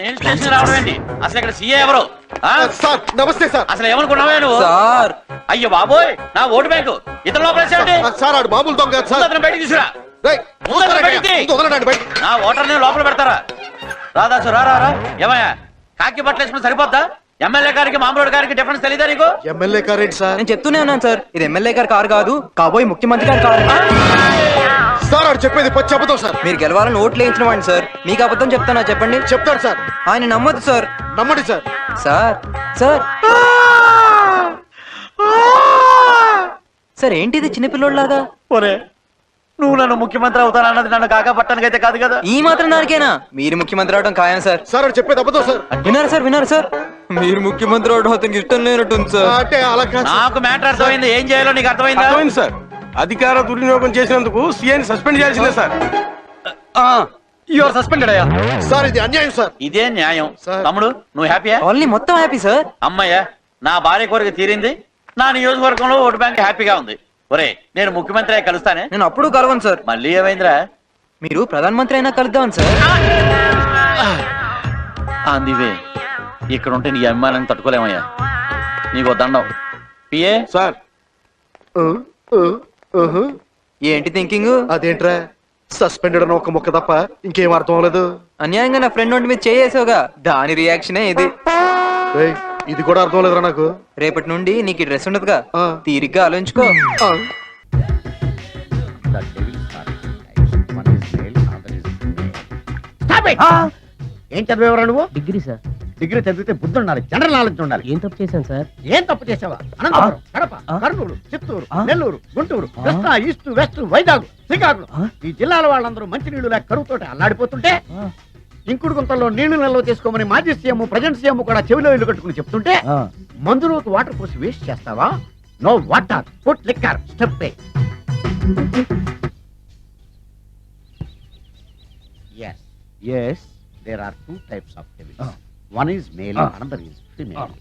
నేను స్టేషన్ రావడం ఏంటి? అసలు ఇక్కడ సీఏ ఎవరు? సార్ నమస్తే సార్. అసలు ఏమనుకున్నావే నువ్వు? సార్ అయ్యో బాబోయ్, నా ఓటు బ్యాంకు ఇతను లోపలేసేయండి. సార్ ఆడు మామూలు దొంగ కాదు సార్. అతను బయటికి తీసుకురా. రేయ్, వదలండి బయటికి. నా ఓటర్ని లోపల పెడతారా? రాదాసు రా రా రా. ఏమయ్యా కాకి బట్టలు వేసుకుని సరిపోద్దా? ఎమ్మెల్యే గారికి మామూలు గారికి డిఫరెన్స్ తెలీదా నీకు? ఎమ్మెల్యే కార్ ఏంటి సార్? నేను చెప్తూనే ఉన్నాను సార్, ఇది ఎమ్మెల్యే గారి కారు కాదు, కాబోయే ముఖ్యమంత్రి గారి కారు. సార్ ఆడు చెప్పేది పచ్చి అబద్ధం సార్. మీరు గెలవాలని ఓట్లు వేయించిన వాడిని సార్, మీకు అబద్ధం చెప్తానా చెప్పండి? చెప్తాను సార్. ఆయన నమ్మొద్దు సార్. నమ్మండి సార్. సార్ సార్ సార్ ఏంటిది చిన్నపిల్లోడ్లాగా? ఒరే, నువ్వు నన్ను ముఖ్యమంత్రి అవుతానన్నది నన్ను కాకా పట్టడానికి అయితే కాదు కదా. ఈ మాత్రం దానికేనా మీరు ముఖ్యమంత్రి అవడం ఖాయం సార్. సార్ ఆడు చెప్పేది అబద్ధం సార్. విన్నారు సార్ మీరు ముఖ్యమంత్రి అవడం అతనికి ఇష్టం లేనట్టుంది సార్. అంటే అలా కాదు సార్. నాకు మ్యాటర్ అర్థమైంది. ఏం చేయాలో నీకు అర్థమైందా? అర్థమైంది సార్. అధికార దుర్వినియోగం చేసినందుకు సీఎని సస్పెండ్ చేయాల్సిందే సార్. యువర్ సస్పెండెడ్ అయ్యా. సార్ ఇది అన్యాయం సార్. ఇదే న్యాయం. సార్. తమ్ముడు నువ్వు హ్యాపీయా? ఓన్లీ మొత్తం హ్యాపీ సార్. అమ్మయ్యా, నా భార్య కోరిక తీరింది. నా నియోజకవర్గంలో ఓటు బ్యాంక్ హ్యాపీగా ఉంది. ఒరే, నేను ముఖ్యమంత్రి అయి కలుస్తానే. నేను అప్పుడు కలవను సార్. మళ్ళీ ఏమైందిరా? మీరు ప్రధానమంత్రి అయినా కలుద్దామని సార్. అందివే, ఇక్కడ ఉంటే నీ అభిమానాన్ని తట్టుకోలేమయ్యా. నీకు దండం. పిఏ సార్ ఏంటి థింకింగ్? అదేంట్రా సస్పెండెడ్ అని ఒక మొక్క తప్ప ఇంకేం అర్థం అవ్వలేదు. అన్యాయంగా నా ఫ్రెండ్ ఒంటి మీద చేయేసావుగా, దాని రియాక్షనే ఇది. రేయ్, ఇది కూడా అర్థం లేదురా నాకు. రేపటి నుండి నీకు ఈ డ్రెస్ ఉండదుగా, ఆ. తీరిగ్గా ఆలోచించుకో. ఆ. ఏం చదివేవరా నువ్వు? Degree sir. డిగ్రీ చదివితే బుద్ధి ఉండాలి, జనరల్ నాలెడ్జ్ ఉండాలి. ఏం తప్పు చేశాను సార్? ఏం తప్పు చేసావా? అనంతపురం, కడప, కర్నూలు, చిత్తూరు, నెల్లూరు, గుంటూరు, కృష్ణా, ఈస్ట్, వెస్ట్, వైజాగ్, శ్రీకాకుళం ఈ జిల్లాల వాళ్ళందరూ మంచినీళ్లు లేక కరువుతోటి అల్లాడిపోతుంటే ఇంకుడు గుంతల్లో నీళ్లు నిల్వ చేసుకోమని మాజీ సీఎం ప్రజెంట్ సీఎం కూడా చెవిలో ఇల్లు కట్టుకుని చెప్తుంటే మందులోకి వాటర్ పోసి వేస్ట్ చేస్తావా? No water, put liquor, step A. Yes, there are two types of devils. One is male, another is female.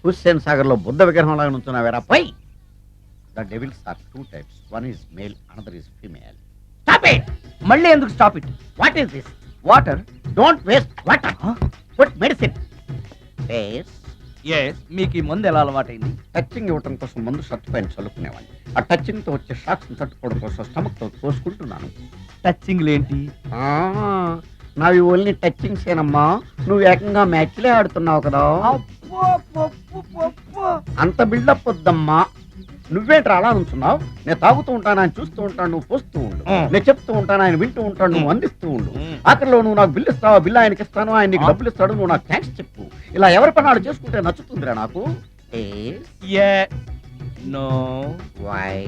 Hussain Sagar లో బుద్ధ విగ్రహం లాగా నుంచున్నావేరా పై. The devils are two types. One is male, another is female. Stop it! మళ్ళీ ఎందుకు stop it? What is this? Water. Don't waste water. Put medicine. Yes. మీకు ఈ మందు ఎలా అలవాటైంది? టచింగ్ ఇవ్వటం కోసం ముందు షర్ట్ పైన చల్లుకునేవాడిని. ఆ టచింగ్ తో వచ్చే షాక్స్ తట్టుకోవడం కోసం స్టమక్ తో పోసుకుంటున్నాను. టచింగ్ ఏంటి? నావి ఓన్లీ టచింగ్స్ ఏనమ్మా. నువ్వు ఏకంగా మ్యాచ్లే ఆడుతున్నావు కదా. అంత బిల్డప్ వద్దమ్మా. నువ్వేంట్రా అలా నుంచున్నావు? నేను తాగుతూ ఉంటాను, ఆయన చూస్తూ ఉంటాను, నువ్వు పోస్తూ ఉండు. నేను చెప్తూ ఉంటాను, ఆయన వింటూ ఉంటాడు, నువ్వు అందిస్తూ ఉండు. ఆఖరిలో నువ్వు నాకు బిల్లు ఇస్తావా, బిల్లు ఆయనకి ఇస్తాను, ఆయన నీకు డబ్బులు ఇస్తాడు, నువ్వు నాకు థ్యాంక్స్ చెప్పు. ఇలా ఎవరి పని ఆడు చేసుకుంటే నచ్చుతుందిరా నాకు. నో. వై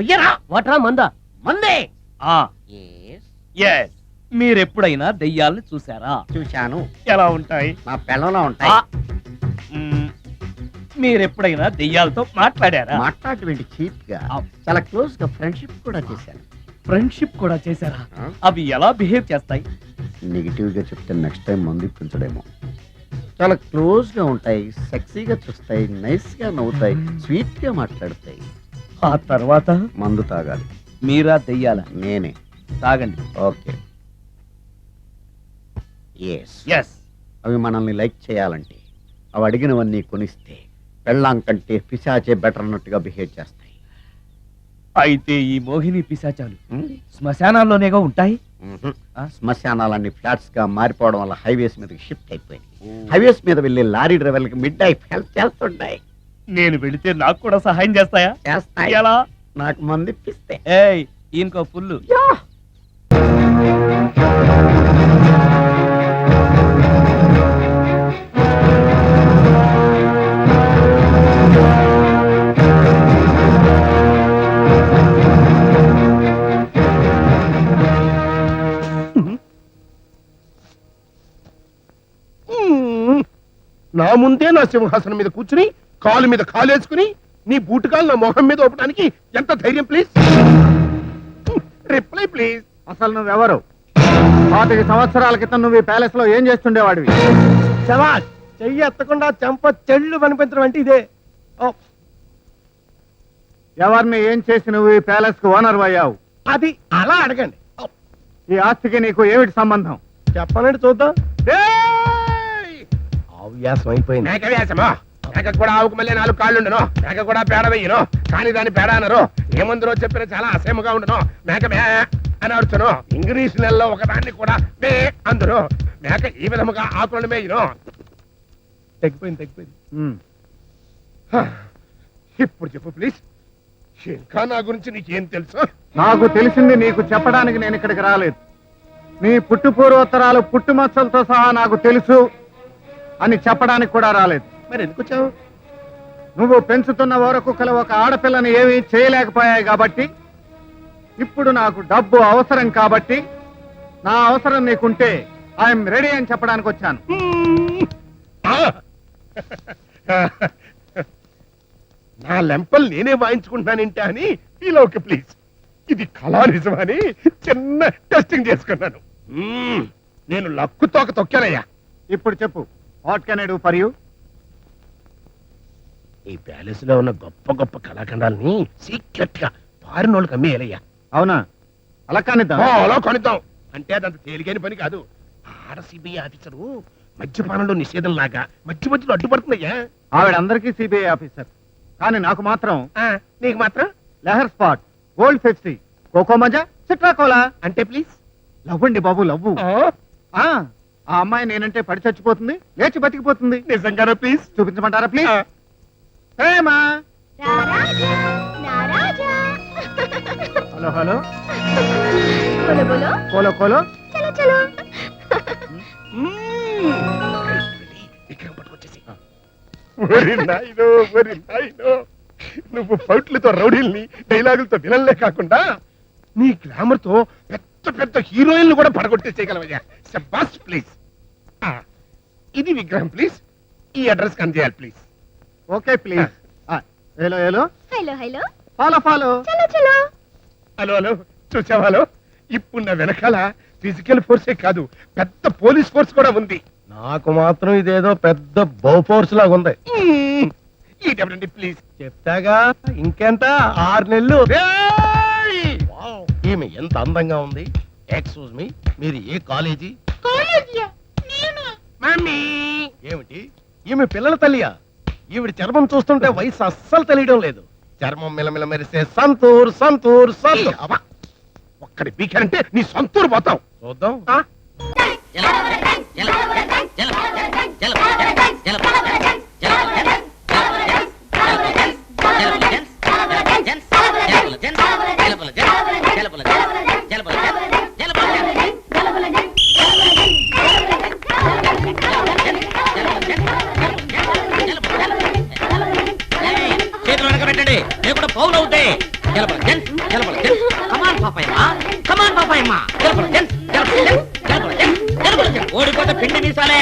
ఒయ్యరా వాటరా మందా? మందే. మీరెప్పుడైనా దెయ్యాలను చూసారా? చూశాను. ఎలా ఉంటాయి? నా పెళ్ళంలో ఉంటాయి. మీరెప్పుడైనా దెయ్యాలతో మాట్లాడారా? మాట్లాడేటువంటి చీప్ గా చాలా క్లోజ్ గా ఫ్రెండ్షిప్ కూడా చేశాను. ఫ్రెండ్షిప్ కూడా చేశారా? అవి ఎలా బిహేవ్ చేస్తాయి? నెగిటివ్ గా చెప్తే నెక్స్ట్ టైం మందు ఇప్పించడేమో. చాలా క్లోజ్ గా ఉంటాయి, సెక్సీగా చూస్తాయి, నైస్ గా నవ్వుతాయి, స్వీట్ గా మాట్లాడతాయి. ఆ తర్వాత మందు తాగాలి. మీరా దెయ్యాల? నేనే. తాగండి. ఓకే. ఎస్. అవి మనల్ని లైక్ చేయాలంటే అవి అడిగినవన్నీ కొనిస్తే పెళ్ళాం కంటే పిశాచే బెటర్ అన్నట్టుగా బిహేవ్ చేస్తాయి. అయితే ఈ మోహిని పిశాచాలు శ్మశానాల్లోనేగా ఉంటాయి? శ్మశానాలన్నీ ఫ్లాట్స్ గా మారిపోవడం వల్ల హైవేస్ మీదకి షిఫ్ట్ అయిపోయింది. హైవేస్ మీద వెళ్ళే లారీ డ్రైవర్లకి మిడ్ నైట్ హెల్ప్ చేస్తుంటాయి. నేను వెళితే నాకు కూడా సహాయం చేస్తాయా? చేస్తాయి. ఎలా? నాకు మంది ఇప్పిస్తే. ఏయ్, ఈయనకో ఫుల్. నా ముందే నా సింహాసనం మీద కూర్చుని కాలు మీద కాలేసుకుని నీ బూటకాలు నా మొహం మీద ఒప్పడానికి ఎంత ధైర్యం? Please reply please. అసలు నువ్వెవరు? 25 సంవత్సరాల క్రితం నువ్వు ఈ ప్యాలెస్ లో ఏం చేస్తుండేవాడివి? శవాష్. చెయ్యి ఎత్తకుండా చెంప చెళ్ళు కనిపించడం అంటే ఇదే. ఎవరిని ఏం చేసి నువ్వు ఈ ప్యాలెస్ కు ఓనర్ అయ్యావు? అది అలా అడగండి. ఈ ఆస్తికి నీకు ఏమిటి సంబంధం? చెప్పాలంటే చూద్దాం. వ్యాసం అయిపోయింది. మేక వ్యాసమా? మేక కూడా ఆవుకు మళ్ళీ 4 కాళ్ళుండను. మేక కూడా పేడ వెయ్యను. కానీ దాని పేడ అనరు. ఏమందరో చెప్పిన చాలా అసహ్యముగా ఉండను. మేక మే అని అడుచును. ఇంగ్లీష్ నెలలో ఒకదాన్ని కూడా మే అందరు. మేక ఈ విధముగా ఆకులను మేయను. తగ్గిపోయింది. ఇప్పుడు చెప్పు ప్లీజ్. ఇంకా నా గురించి నీకేం తెలుసు? నాకు తెలిసింది నీకు చెప్పడానికి నేను ఇక్కడికి రాలేదు. నీ పుట్టుపూర్వోత్తరాలు పుట్టుమచ్చలతో సహా నాకు తెలుసు అని చెప్పడానికి కూడా రాలేదు. మరి ఎందుకు వచ్చావు? నువ్వు పెంచుతున్న ఊరకుక్కలు ఒక ఆడపిల్లని ఏమీ చేయలేకపోయాయి కాబట్టి, ఇప్పుడు నాకు డబ్బు అవసరం కాబట్టి, నా అవసరం నీకుంటే ఐఎమ్ రెడీ అని చెప్పడానికి వచ్చాను. నా లెంపల్ నేనే వాయించుకుంటున్నానంటే అని ఫీల్ ఓకే ప్లీజ్. ఇది కళా నిజమని చిన్న టెస్టింగ్ చేసుకున్నాను. నేను లక్కు తోక తొక్కానయ్యా. ఇప్పుడు చెప్పు, what can I do for you? ఈ ప్యాలెస్ లో ఉన్న గొప్ప గొప్ప కళాఖండాలని సీక్రెట్ గా పారినోళ్ళకి అమ్మేయాలయ్యా. అవునా? అలా కానిద్దాం. అలా కొనిద్దాం అంటే అదంత తేలికైన పని కాదు. ఆడ సిబిఐ ఆఫీసరు మద్యపానంలో నిషేధం లాగా మధ్యలో అడ్డుపడుతుందయ్యా. ఆవిడ అందరికీ సిబిఐ ఆఫీసర్, కానీ నాకు మాత్రం నీకు మాత్రం లెహర్ స్పాట్, గోల్డ్ 50, కోకో మజా, సిట్రా కోలా. అంటే ప్లీజ్ లవ్ అండి బాబు, లవ్వు. ఆ అమ్మాయి నేనంటే పడి చచ్చిపోతుంది, లేచి బతికిపోతుంది. నిజంగానే ప్లీజ్ చూపించమంటారా ప్లీజ్? ప్రేమా. హలో హలో, కోలో కోలో. విక్రమ్ పట్టుకొచ్చేసి. నువ్వు ఫౌట్లతో రౌడీల్ని డైలాగులతో విలన్లే కాకుండా నీ గ్లామర్ తో పెద్ద పెద్ద హీరోయిన్లు కూడా పడగొట్టే చేయగలవయ్యా. శబాష్ ప్లీజ్. ఇది విగ్రహం ప్లీజ్. ఈ అడ్రస్ కన్ చేయాలి please. Okay please. Hello hello hello hello, follow follow. చలో చలో. హలో హలో, చూసావాలో ఇప్పుడు నా వెనకాల ఫిజికల్ ఫోర్సే కాదు పెద్ద పోలీస్ ఫోర్స్ కూడా ఉంది. నాకు మాత్రం ఇదేదో పెద్ద బౌఫోర్స్ లాగా ఉంది. ఇదేమిటండి ప్లీజ్. చెప్తాగా ఇంకెంత 6 నెలలు. వావ్, ఈమె ఎంత అందంగా ఉంది. ఎక్స్క్యూజ్ మీ, మీరు ఏ కాలేజీ? మమ్మీ ఏమిటి ఈమె పిల్లల తల్లియా? ఈవిడ చర్మం చూస్తుంటే వయసు అస్సలు తెలియడం లేదు. చర్మం మిలమిల మెరిసే సంతూర్ సంతూర్ సంతూర్. అబ్బా, ఒక్కడి పీకారంటే నీ సొంతూరు పోతావు. చూద్దాం. చేతులు వెనక పెట్టండి, నేను కూడా పౌలు అవుతాయి. ఓడిపోతే పిండి మీసాలే.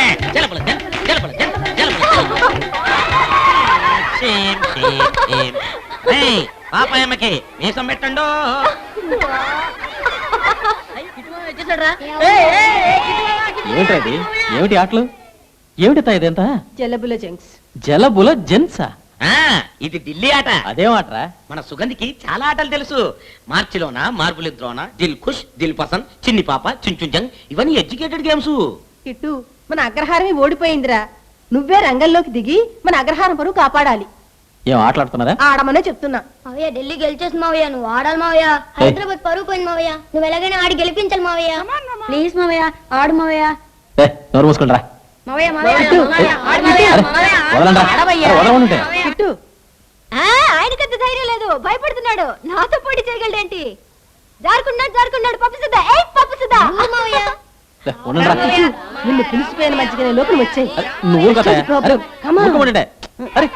పాపాయమ్మకి మీసం పెట్టండు. ఏమిటది? ఏమిటి ఆటలు? ఏమిటి ఇదంతా? జలబుల జంక్స్. జలబుల జెన్సా? ఇది ఢిల్లీ ఆట. అదేం ఆటరా? మన సుగంధికి చాలా ఆటలు తెలుసు. మార్చిలోన మార్పులు ద్రోణ, దిల్ ఖుష్, దిల్ పసంద్, చిన్ని పాప, చుంచుంజంగ్, ఇవన్నీ ఎడ్యుకేటెడ్ గేమ్స్. కిట్టు, మన అగ్రహారమే ఓడిపోయిందిరా. నువ్వే రంగంలోకి దిగి మన అగ్రహారం పరువు కాపాడాలి. ఏం ఆటలాడుతున్నారా? ఆడమనే చెప్తున్నా. మావయ్య ఢిల్లీ గెలిచేసి మావయ్య, నువ్వు ఆడాలి మావయ్య. హైదరాబాద్ పరువు పోయింది మావయ్య, నువ్వు ఎలాగైనా ఆడి గెలిపించాలి మావయ్య. ప్లీజ్ మావయ్య, ఆడు మావయ్య. నోరు మూసుకుంటారా? మావయ్య మావయ్య కిట్టు, ఆడు మావయ్య. కిట్టు, ఆయనకంత ధైర్యం లేదు, భయపడుతున్నాడు. నాతో పోటీ చేయగలడేంటి? జారుకున్నాడు పప్పుసుద్దా. ఏ పప్పుసుద్దా మావయ్య. నిన్ను పిలిచిపోయిన మధ్యగా లోపల వచ్చాయి. నువ్వు కదా ప్రాబ్లం. అరే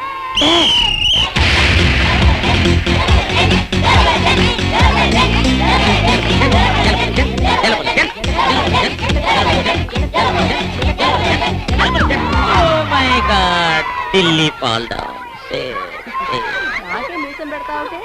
ఢిల్లీ ఫాల్ డౌన్. నాకే మీసం పెడతా ఉంటే